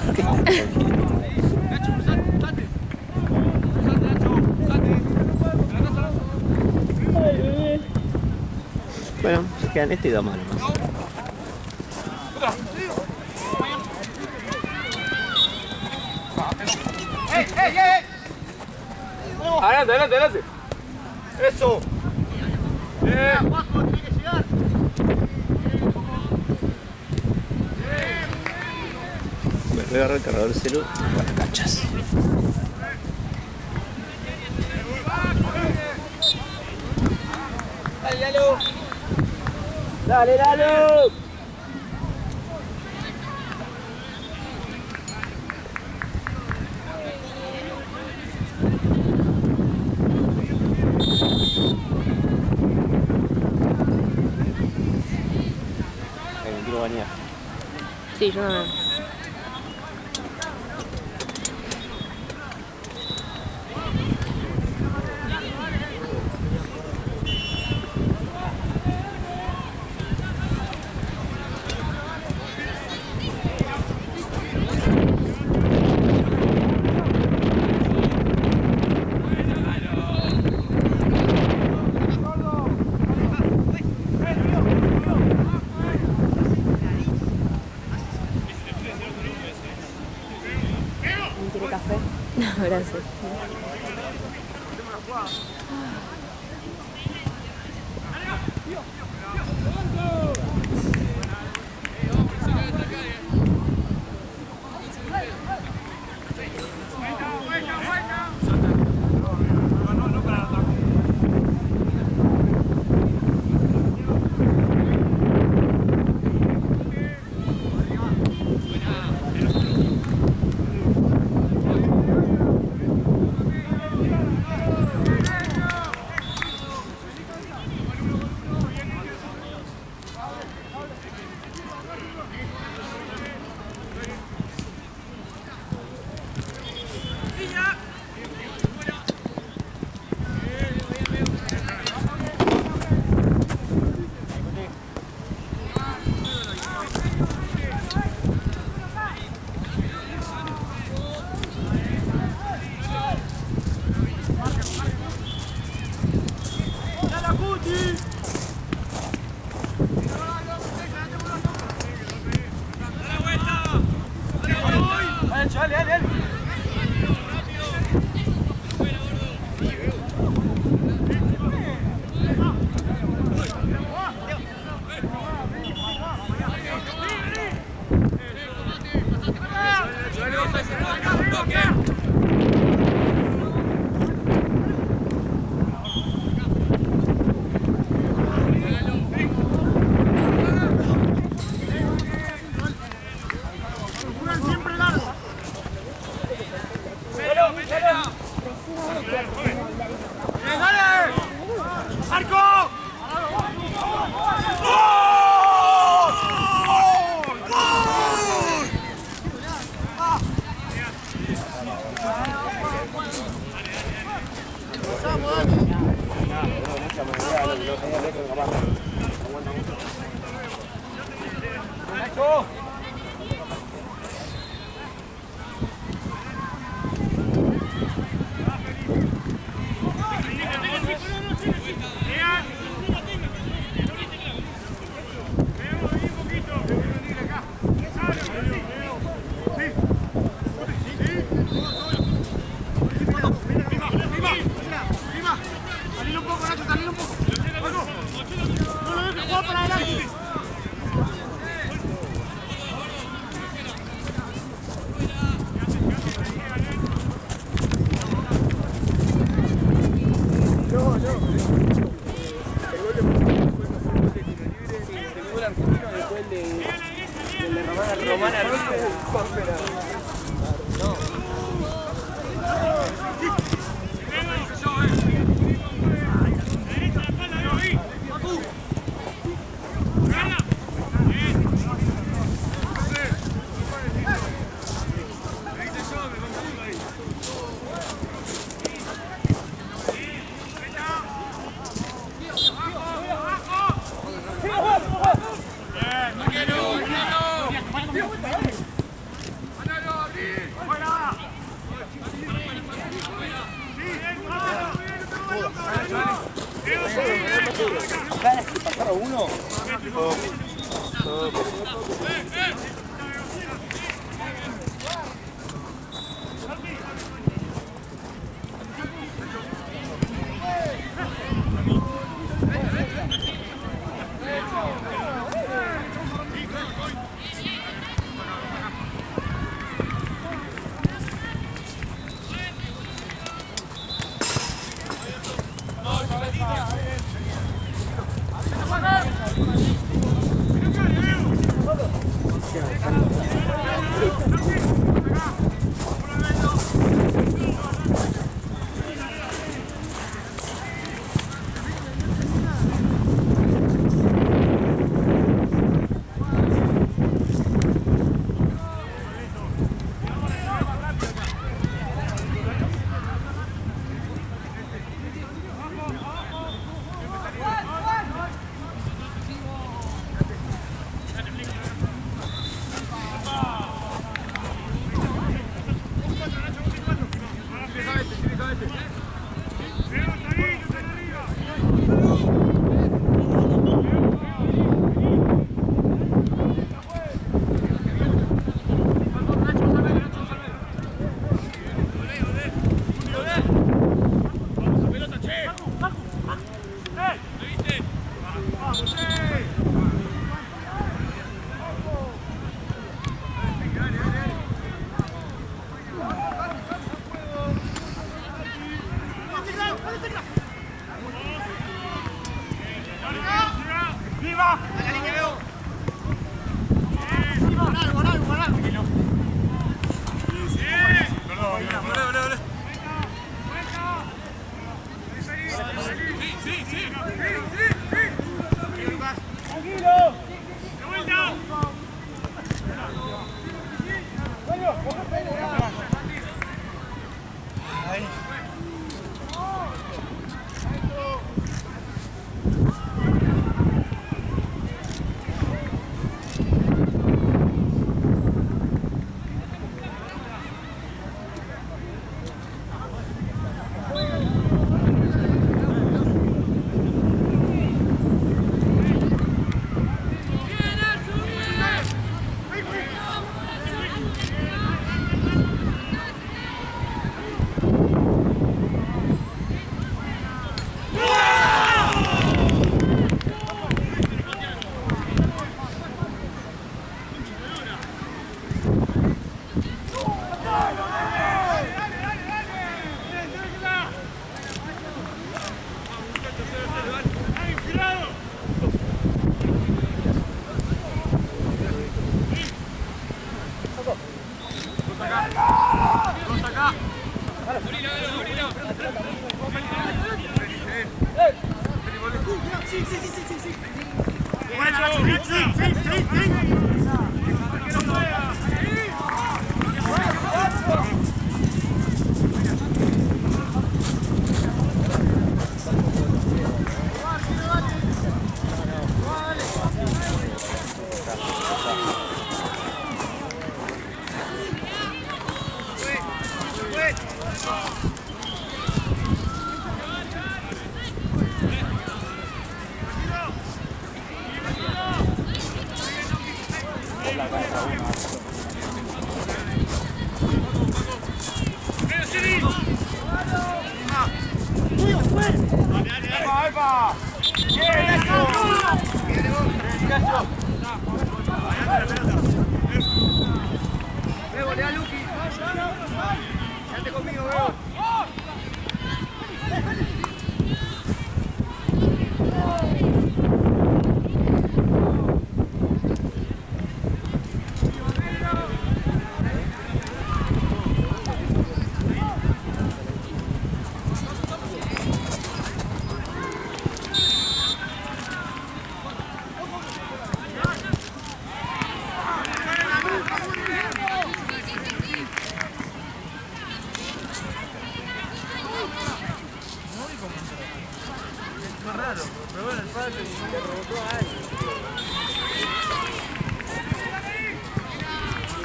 ¿Por qué están cogiendo? Bueno, se quedan este y dos manos más. Adelante, adelante, adelante. Eso. Abajo, tiene que llegar. Me voy a agarrar el cargador del celu para las canchas. Dale, Lalo. Dale, Lalo. Me quiero bañar. Sí, yo no. ¿Quiere café? No, gracias. Dale, dale, dale. Romana Roque, agarro uno.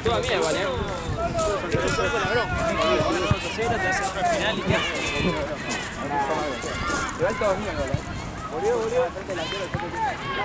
Todavía igual, ¿eh? Igual todos míos, ¿eh? Dale, dale, dale.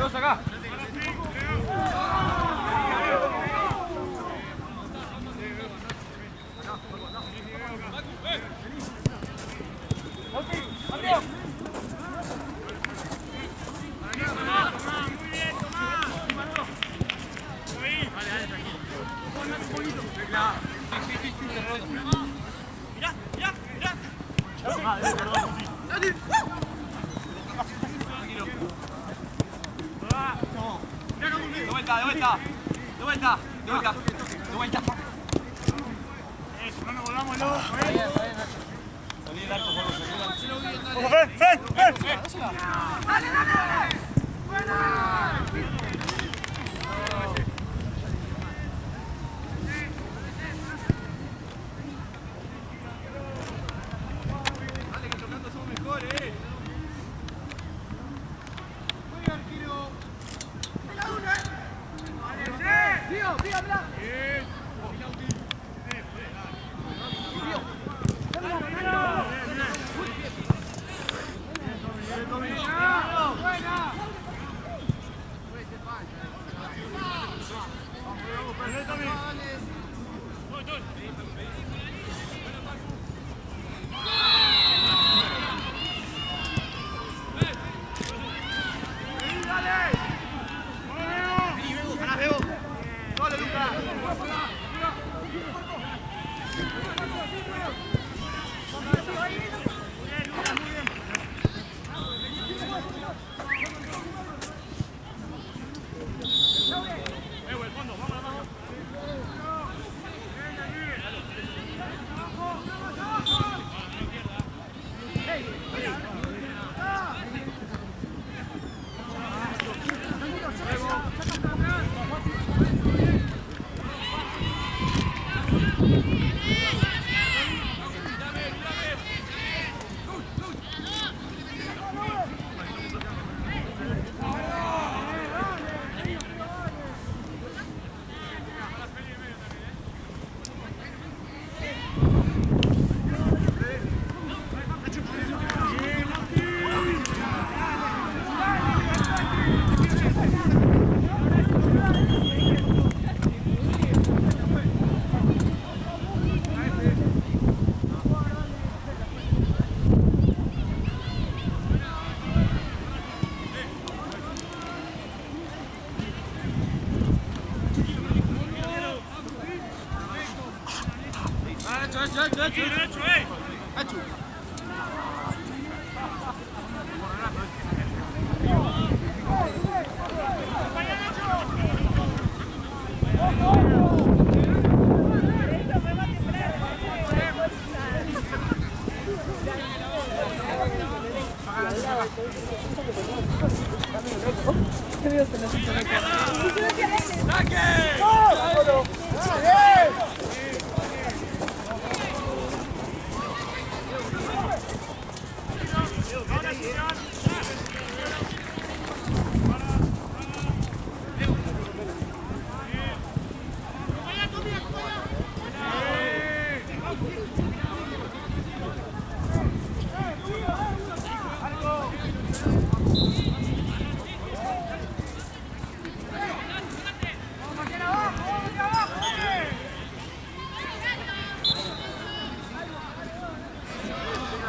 Dos acá. De vuelta. Eso, no nos volvamos locos. Salí del arco por los. ¡Ojo, ven! ¡Dale! ¡Buena! Dale, que tocando somos mejores, Muy arquero. ¡Pega una! ¡Tío, habla!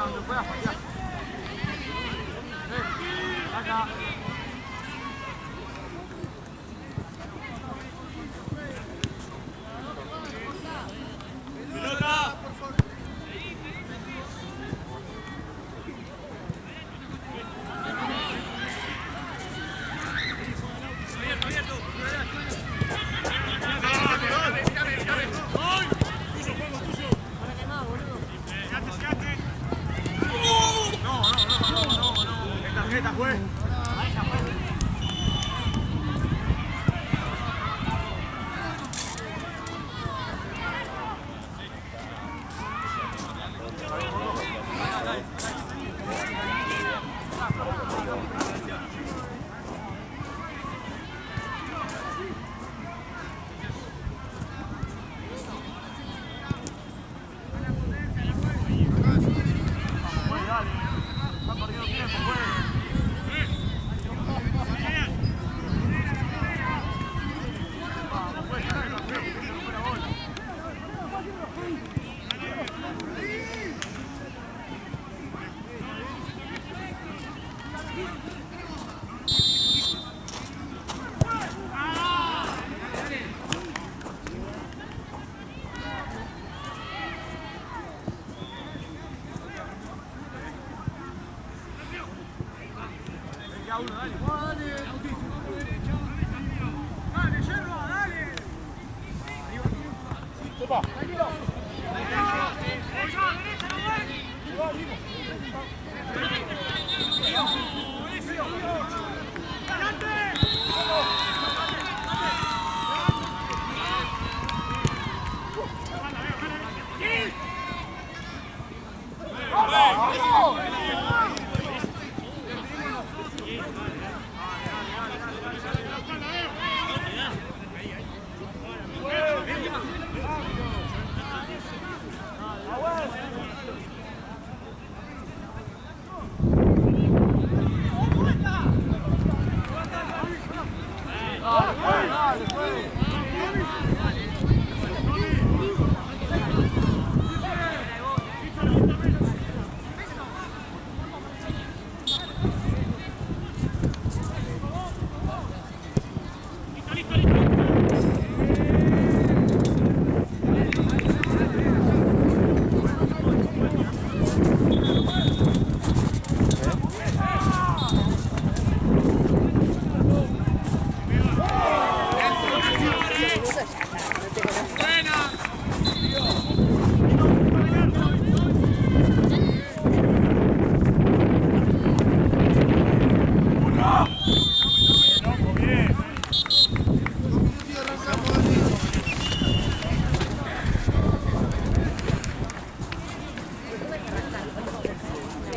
Donde pueda fallar.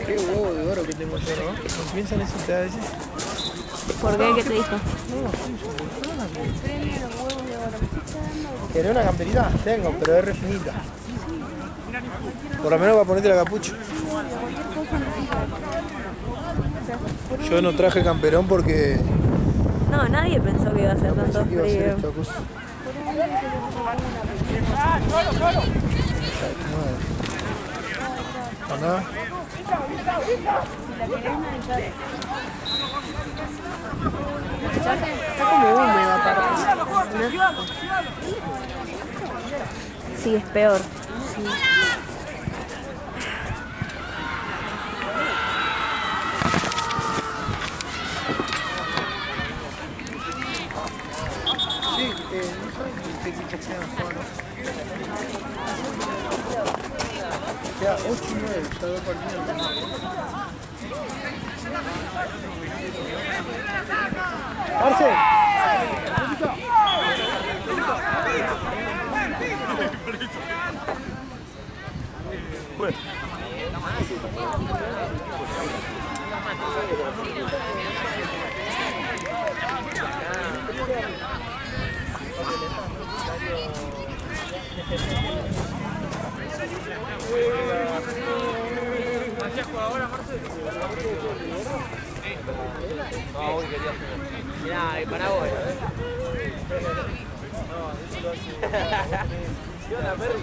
Qué huevo de oro que tengo yo, ¿no? ¿No piensan eso ustedes a veces? ¿Por qué? ¿Qué te dijo? ¿Querés una camperita? Tengo, pero es re finita. Por lo menos para ponerte la capucha. Yo no traje camperón porque... No, nadie pensó que iba a ser tanto pensé que iba a ser frío. esta cosa. ¿Andá? Está como húmedo aparte. ¿No? Sí, es peor. Sí. Sí, no saben qué equipos quedan jugando. Queda 8 y 9, ya 2 partidos. ¡Arce! Bueno. ¿Hacías jugadora, Marce? No, hoy quería jugar. Mirá, para vos. ¿Qué onda, Perry?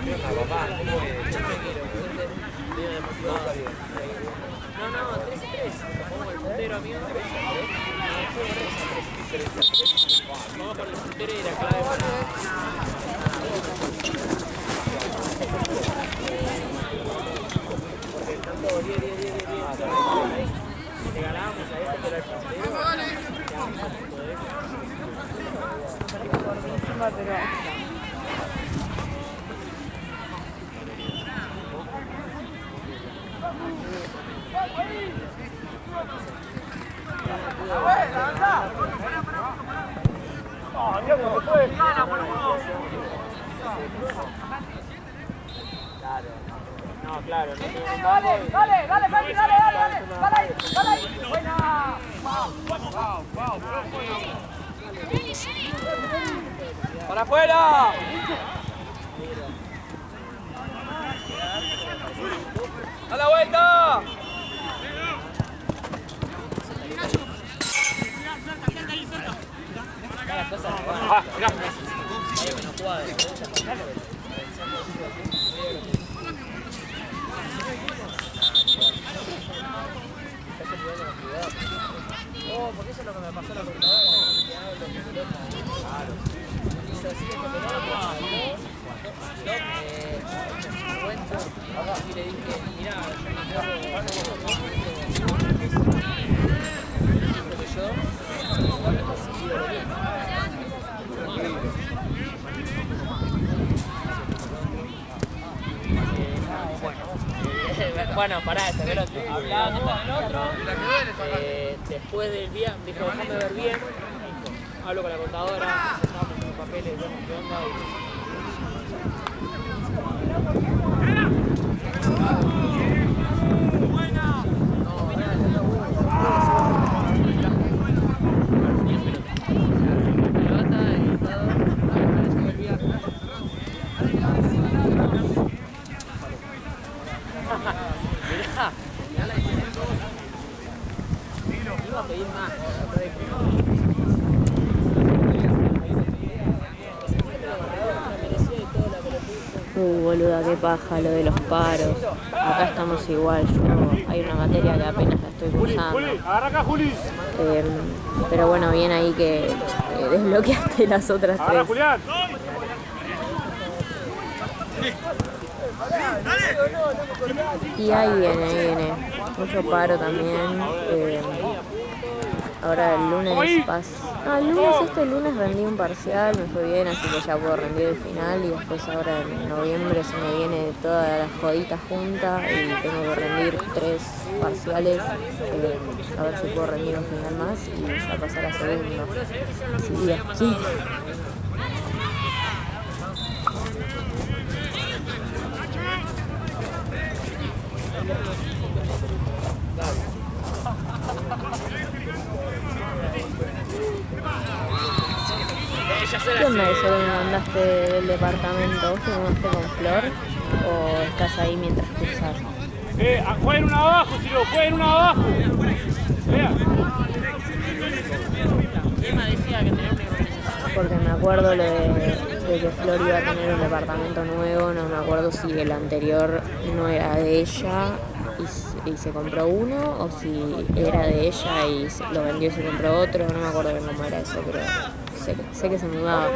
¿Qué onda, papá? ¿Cómo es? compañero mío, vamos por el frutero y la clave para... Porque están todos 10. Le ganábamos a este, pero al frutero... No, claro. Dale. Buena. Para afuera. A la vuelta. Mirá. Porque eso es lo que me pasó en la computadora. Claro. Hizo así que me y le dije, mirá, bueno, pará, este veloz. Hablaban con el otro. Después del viaje, dijo, déjame ver bien. Hablo con la contadora, sentamos en los papeles, vemos qué onda. Boluda, qué paja lo de los paros. Acá estamos igual, hay una materia que apenas la estoy cursando. Juli, agarra acá, Juli. Pero bueno, bien ahí que desbloqueaste las otras Agarra, tres. Julián. Y ahí viene. Mucho paro también. Ahora el lunes el lunes rendí un parcial, me fue bien, así que ya puedo rendir el final y después ahora en noviembre se me viene toda la jodita junta y tengo que rendir 3 parciales, a ver si puedo rendir un final más y ya pasar a segundo, si Dios quiere. ¿Qué onda eso que me mandaste del departamento? ¿Vos te mandaste con Flor o estás ahí mientras cursas? Jueguen una abajo, Ciro, jueguen una abajo. Vea. Emma decía que tenía una organización. Porque me acuerdo lo de que Flor iba a tener un departamento nuevo, no me acuerdo si el anterior no era de ella y se compró uno o si era de ella y lo vendió y se compró otro, no me acuerdo bien cómo era eso, pero sé que se mudaba.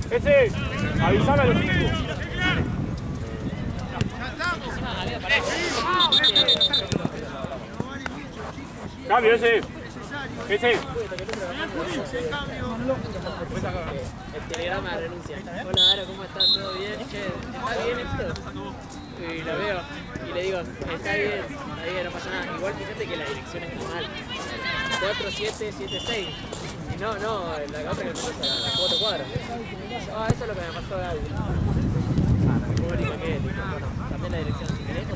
Ese, avisame a los 5. Cambio, ese. El telegrama de renuncia. Hola, Daro, ¿cómo estás? ¿Todo bien? ¿Está bien esto? Y lo veo y le digo, está bien, no pasa nada. Igual fíjate que la dirección está mal. 4776. Y no, la otra que me pasa a 4 cuadras. Eso es lo que me pasó a Gaby. ¿Cómo dijo que bueno, cambié la dirección si querés?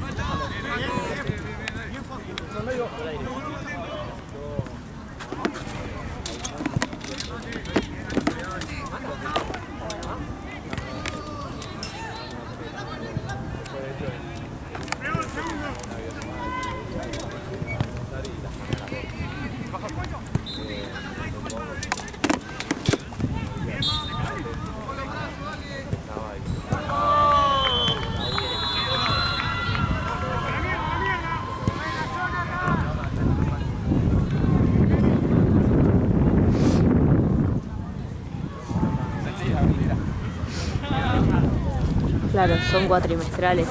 Claro, son cuatrimestrales.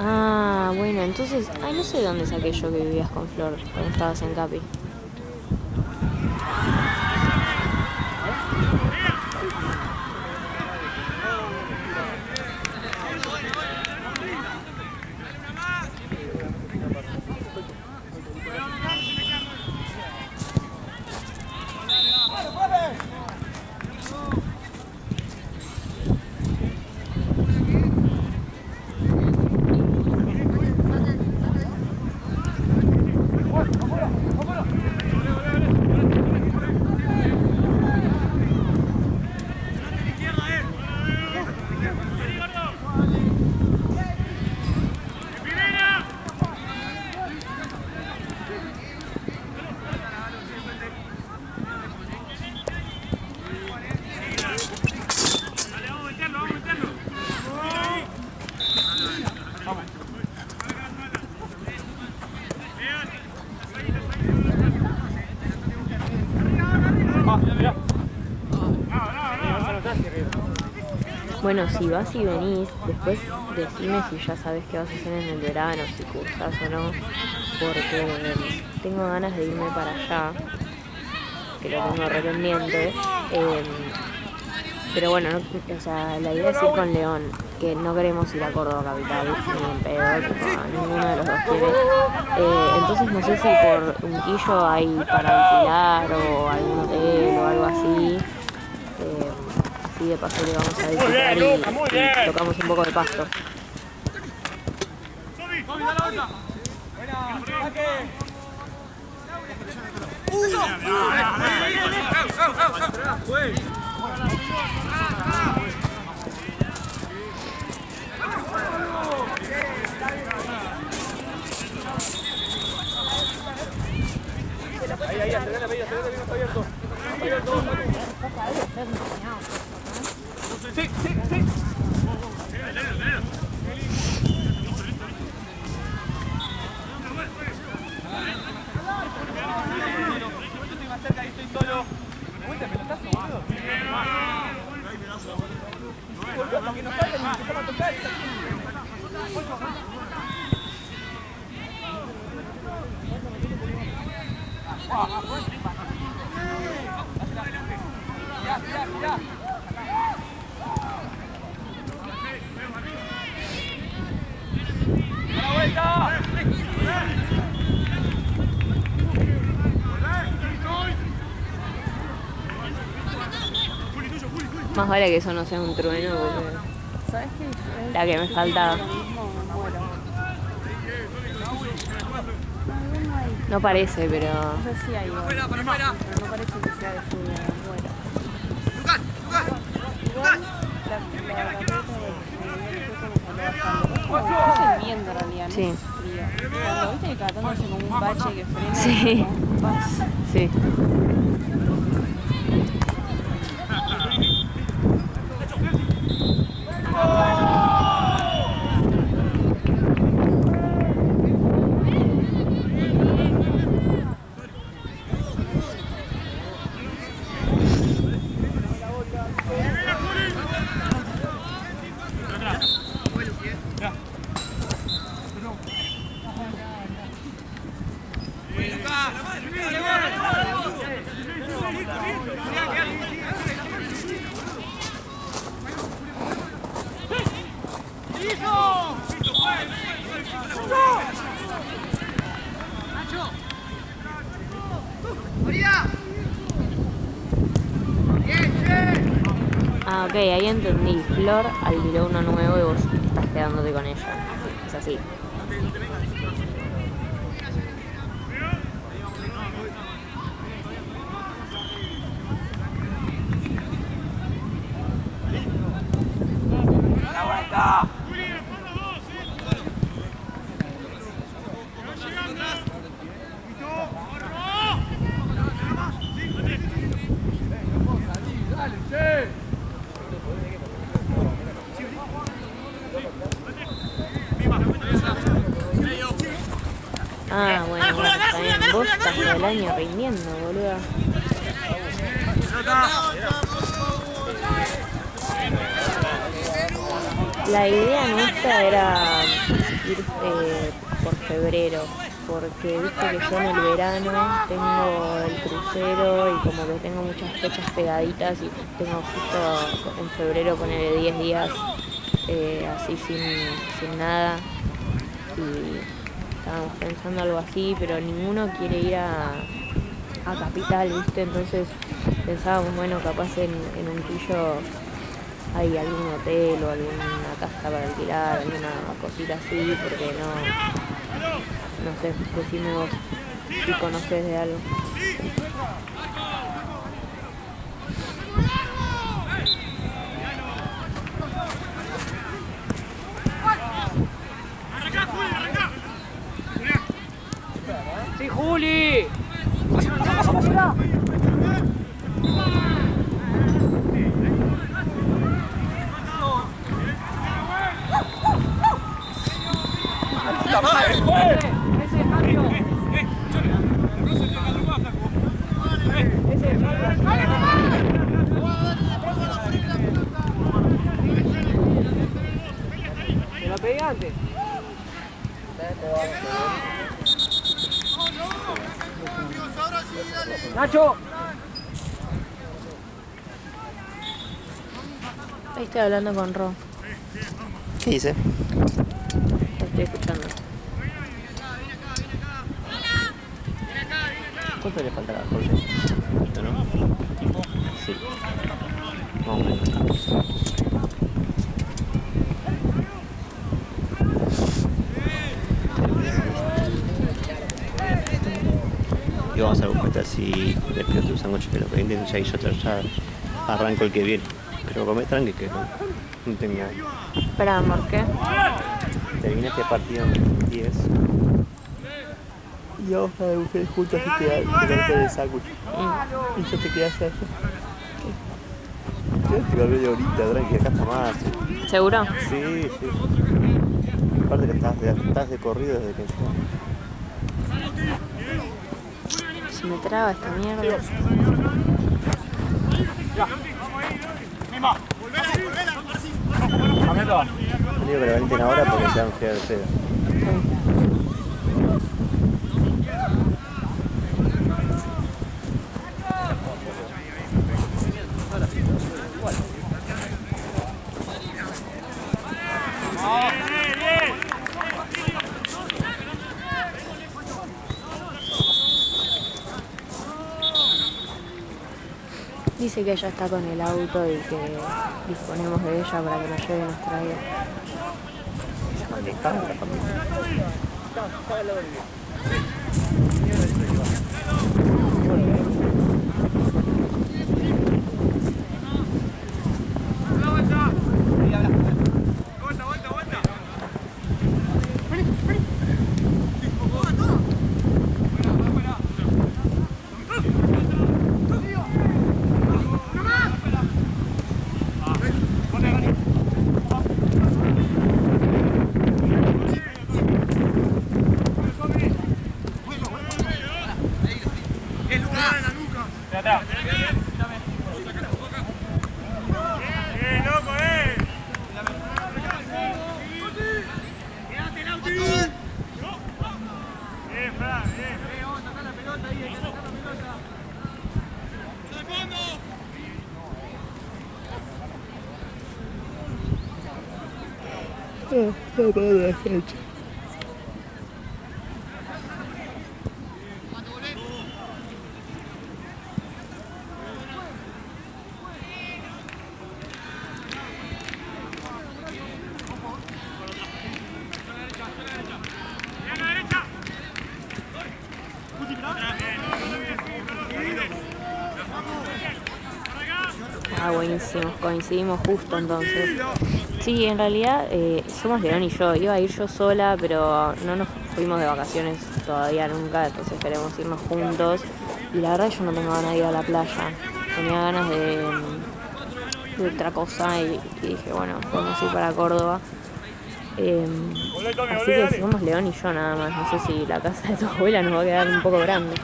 Ah, bueno, entonces... Ay, no sé de dónde saqué yo que vivías con Flor cuando estabas en Capi. Bueno, si vas y venís, después decime si ya sabes qué vas a hacer en el verano, si cursás o no, porque tengo ganas de irme para allá, que lo tengo re pendiente, pero bueno, o sea, la idea es ir con León, que no queremos ir a Córdoba capital, ni en pedo, tipo, ninguno de los dos quiere. Entonces no sé si por Unquillo hay para alquilar o algún hotel o algo así. Así de paso le vamos a visitar y tocamos un poco de pasto. Ahí, acelera, está abierto. Sí. Estoy más cerca, ahí estoy solo. Vuelta, pelotazo, boludo. Hasta que nos salgan y empezamos a tocar. Ya. ¡La vuelta! Más vale que eso no sea un trueno, porque ¿Sabes qué? la que me faltaba. No parece, pero... No sé si hay igual, pero no parece que sea de lluvia, me muero. Igual, es el viento en realidad, no Sí. es frío. Cuando viste que cada tanto hace como un bache que frena, Sí. como vas. Sí. Ah, ok, ahí entendí. Flor alquiló uno nuevo y vos estás quedándote con ella. Es así. Ah, bueno, está bien. Vos estás todo el año rindiendo, boluda. La idea nuestra era ir por febrero, porque viste que yo en el verano tengo el crucero y como que tengo muchas fechas pegaditas y tengo justo en febrero ponerle 10 días así sin nada. Y estábamos pensando algo así, pero ninguno quiere ir a Capital, ¿viste? Entonces pensábamos, bueno, capaz en Unquillo hay algún hotel o alguna casa para alquilar, alguna cosita así, porque no sé, decime vos si conocés de algo. ¡Sí, Juli! ¿Te la pedí antes? ¡Nacho! Ahí estoy hablando con Ro. ¿Qué dice? Lo estoy escuchando. ¿Cuánto le faltará a Jorge? ¿No? Sí. Más o menos. Y vamos a buscar así, le pido tu sándwich que lo venden ya y yo ya arranco el que viene. Pero comé tranqui que no tenía. Espera, amor, ¿qué? Terminé este partido en 10. Y vamos a buscar juntos así que quedarte de sándwich. Y yo te quedas allá. Quédate con media horita, tranqui, acá está más. ¿Seguro? Sí, sí. Aparte que estás de corrido desde que entré. Se me traba esta mierda. No digo que lo venten ahora porque se van a enfriar el pedo. Dice que ella está con el auto y que disponemos de ella para que nos lleve y nos traiga. Manejada la familia. Ah, buenísimo, coincidimos justo entonces. Sí, en realidad somos León y yo. Iba a ir yo sola, pero no nos fuimos de vacaciones todavía nunca, entonces queremos irnos juntos. Y la verdad yo no tengo ganas de ir a la playa. Tenía ganas de otra cosa y dije, bueno, podemos ir para Córdoba. Así que somos León y yo nada más. No sé si la casa de tu abuela nos va a quedar un poco grande.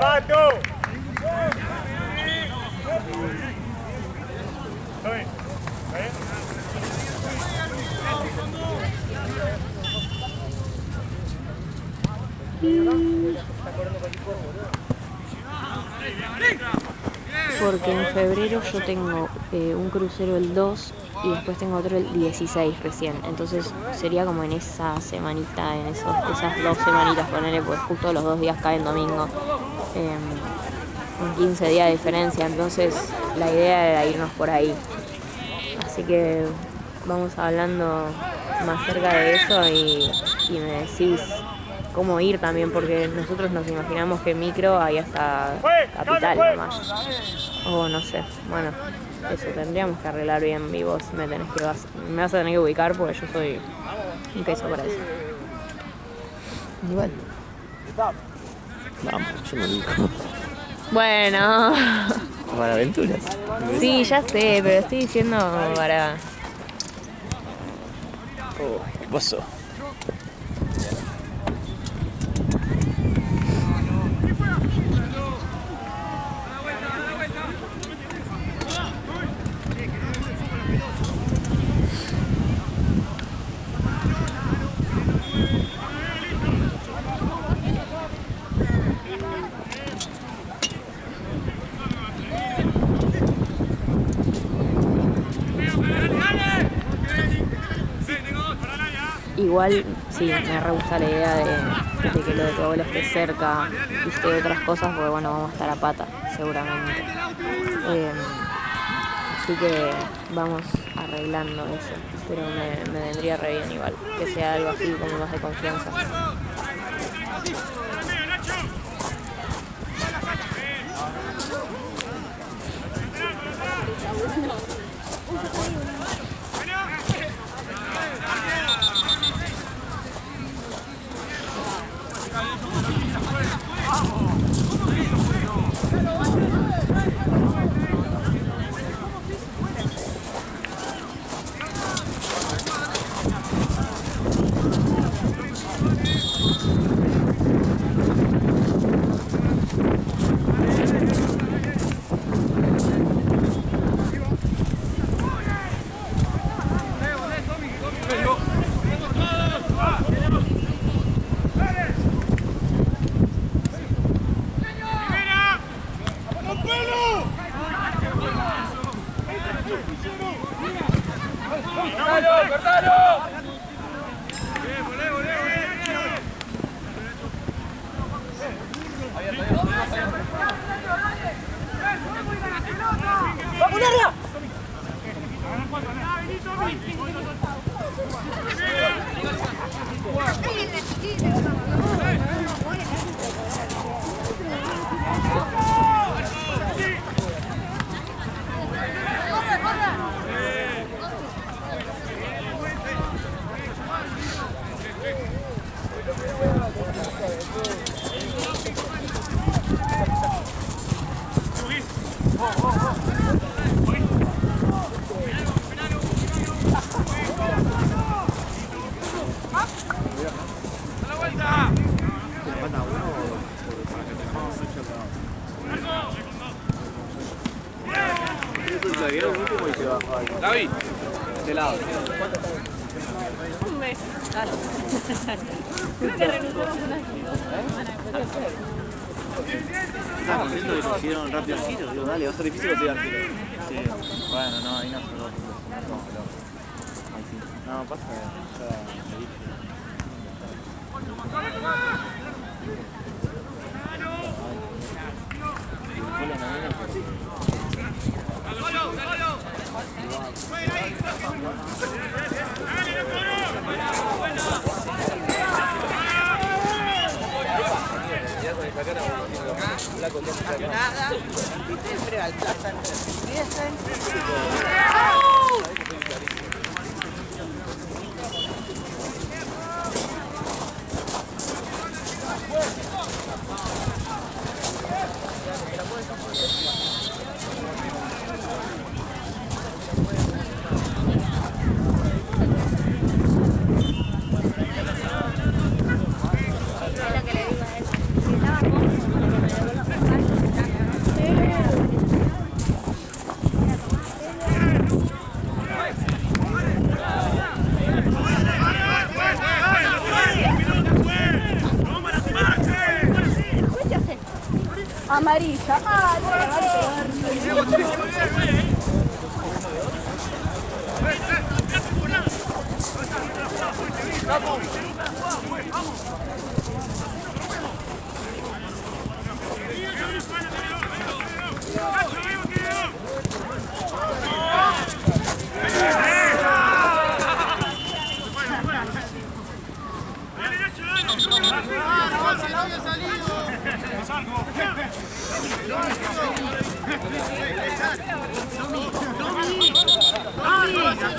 ¡Pato! Porque en febrero yo tengo un crucero el 2 y después tengo otro el 16 recién. Entonces sería como en esa semanita, en esas 2 semanitas, ponele, pues justo los 2 días caen domingo. Un 15 días de diferencia, entonces la idea era irnos por ahí. Así que vamos hablando más cerca de eso y me decís cómo ir también, porque nosotros nos imaginamos que micro hay hasta Capital nomás. O no sé, bueno, eso tendríamos que arreglar bien y vos me vas a tener que ubicar porque yo soy un queso para eso. Igual. Vamos, yo me ubico. Bueno. Para aventuras. Sí, ya sé, pero estoy diciendo para... Oh, ¿qué pasó? Igual, sí, me re gusta la idea de que lo de tu abuela esté cerca, viste, de otras cosas, porque bueno, vamos a estar a pata, seguramente. Así que vamos arreglando eso, pero me vendría re bien igual, que sea algo así como más de confianza. David, de lado. Un mes. Dale. Creo que renunciamos una Estaba contento que consiguieron rápido el giro. Digo, dale, va a ser difícil conseguir el giro. Sí, bueno, no, ahí no se lo ahí sí. No, pasa nada. Siempre al plaza no se empiezan. amarilla. Ah, no,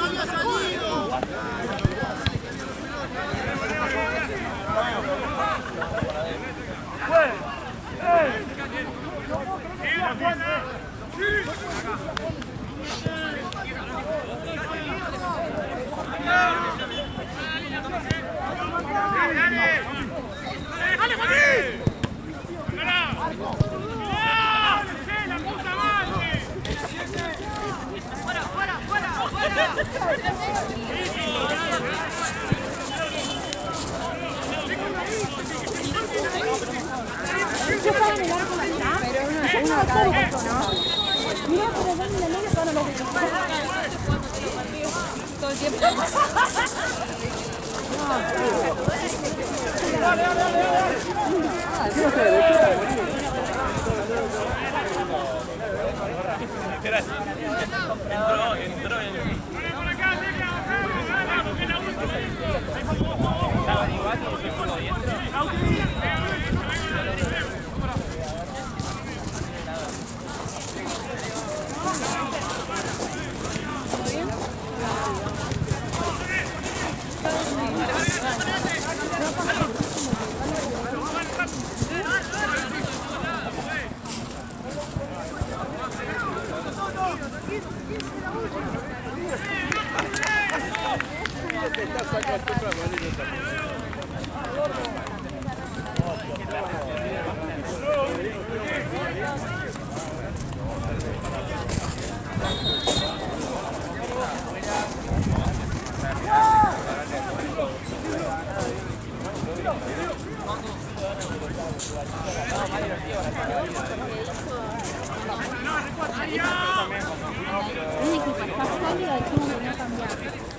todo el tiempo. Tiene que pasar sólido y no cambiar.